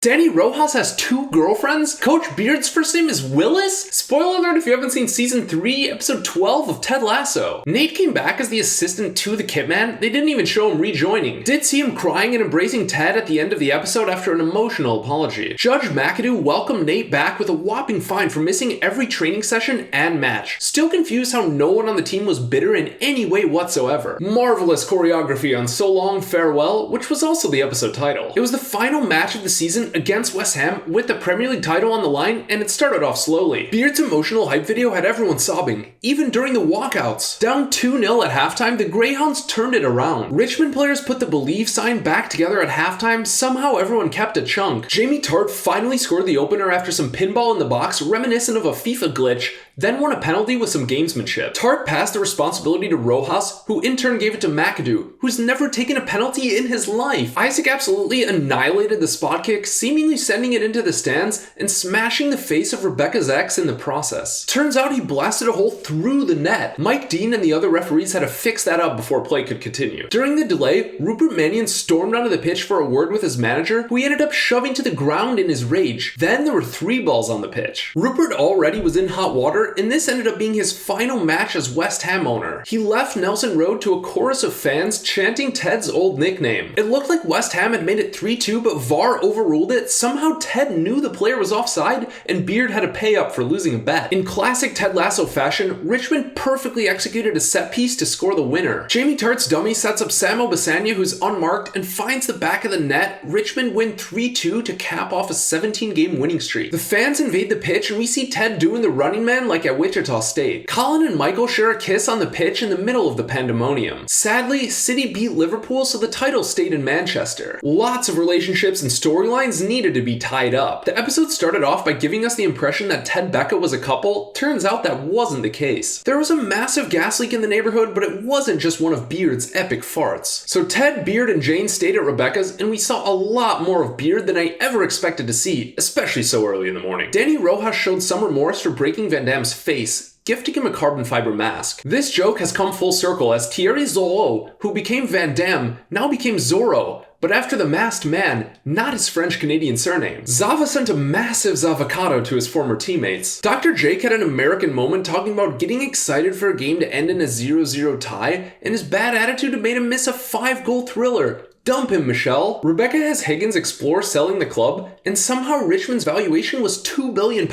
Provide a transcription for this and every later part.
Danny Rojas has 2 girlfriends? Coach Beard's first name is Willis? Spoiler alert if you haven't seen Season 3, Episode 12 of Ted Lasso. Nate came back as the assistant to the kitman. They didn't even show him rejoining. Did see him crying and embracing Ted at the end of the episode after an emotional apology. Judge McAdoo welcomed Nate back with a whopping fine for missing every training session and match. Still confused how no one on the team was bitter in any way whatsoever. Marvelous choreography on So Long Farewell, which was also the episode title. It was the final match of the season against West Ham with the Premier League title on the line, and it started off slowly. Beard's emotional hype video had everyone sobbing, even during the walkouts. Down 2-0 at halftime, the Greyhounds turned it around. Richmond players put the believe sign back together at halftime. Somehow everyone kept a chunk. Jamie Tartt finally scored the opener after some pinball in the box reminiscent of a FIFA glitch, then won a penalty with some gamesmanship. Tartt passed the responsibility to Rojas, who in turn gave it to McAdoo, who's never taken a penalty in his life. Isaac absolutely annihilated the spot kick, seemingly sending it into the stands and smashing the face of Rebecca's ex in the process. Turns out he blasted a hole through the net. Mike Dean and the other referees had to fix that up before play could continue. During the delay, Rupert Mannion stormed onto the pitch for a word with his manager, who he ended up shoving to the ground in his rage. Then there were 3 balls on the pitch. Rupert already was in hot water, and this ended up being his final match as West Ham owner. He left Nelson Road to a chorus of fans chanting Ted's old nickname. It looked like West Ham had made it 3-2, but VAR overruled it. Somehow Ted knew the player was offside, and Beard had to pay up for losing a bet. In classic Ted Lasso fashion, Richmond perfectly executed a set piece to score the winner. Jamie Tartt's dummy sets up Samo Bisanya, who's unmarked, and finds the back of the net. Richmond win 3-2 to cap off a 17-game winning streak. The fans invade the pitch, and we see Ted doing the running man like at Wichita State. Colin and Michael share a kiss on the pitch in the middle of the pandemonium. Sadly, City beat Liverpool, so the title stayed in Manchester. Lots of relationships and storylines needed to be tied up. The episode started off by giving us the impression that Ted Becca was a couple. Turns out that wasn't the case. There was a massive gas leak in the neighborhood, but it wasn't just one of Beard's epic farts. So Ted, Beard, and Jane stayed at Rebecca's, and we saw a lot more of Beard than I ever expected to see, especially so early in the morning. Danny Rojas showed some remorse for breaking Van Damme's face, gifting him a carbon fiber mask. This joke has come full circle as Thierry Zolo, who became Van Damme, now became Zorro, but after the masked man, not his French-Canadian surname. Zava sent a massive Zavocado to his former teammates. Dr. Jake had an American moment talking about getting excited for a game to end in a 0-0 tie, and his bad attitude made him miss a 5-goal thriller. Dump him, Michelle. Rebecca has Higgins explore selling the club, and somehow Richmond's valuation was £2 billion.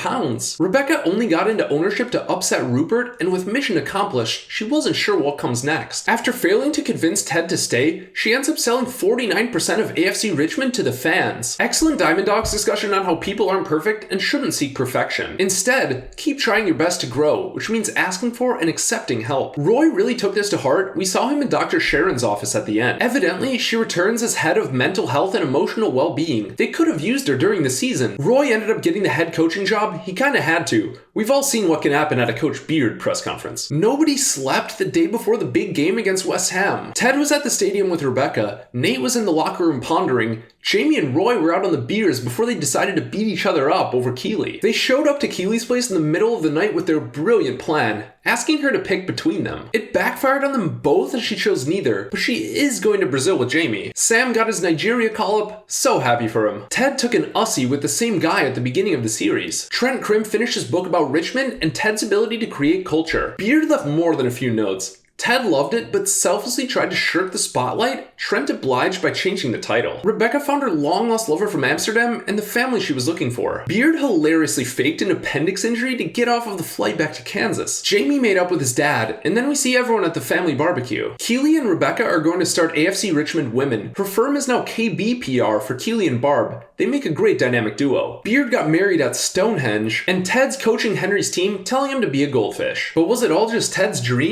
Rebecca only got into ownership to upset Rupert, and with mission accomplished, she wasn't sure what comes next. After failing to convince Ted to stay, she ends up selling 49% of AFC Richmond to the fans. Excellent Diamond Dogs discussion on how people aren't perfect and shouldn't seek perfection. Instead, keep trying your best to grow, which means asking for and accepting help. Roy really took this to heart. We saw him in Dr. Sharon's office at the end. Evidently, she returned as head of mental health and emotional well-being. They could have used her during the season. Roy ended up getting the head coaching job. He kinda had to. We've all seen what can happen at a Coach Beard press conference. Nobody slept the day before the big game against West Ham. Ted was at the stadium with Rebecca. Nate was in the locker room pondering. Jamie and Roy were out on the beers before they decided to beat each other up over Keeley. They showed up to Keeley's place in the middle of the night with their brilliant plan, asking her to pick between them. It backfired on them both as she chose neither, but she is going to Brazil with Jamie. Sam got his Nigeria call-up, so happy for him. Ted took an Ussie with the same guy at the beginning of the series. Trent Krim finished his book about Richmond and Ted's ability to create culture. Beard left more than a few notes. Ted loved it, but selflessly tried to shirk the spotlight. Trent obliged by changing the title. Rebecca found her long-lost lover from Amsterdam and the family she was looking for. Beard hilariously faked an appendix injury to get off of the flight back to Kansas. Jamie made up with his dad, and then we see everyone at the family barbecue. Keeley and Rebecca are going to start AFC Richmond Women. Her firm is now KBPR for Keeley and Barb. They make a great dynamic duo. Beard got married at Stonehenge, and Ted's coaching Henry's team, telling him to be a goldfish. But was it all just Ted's dream?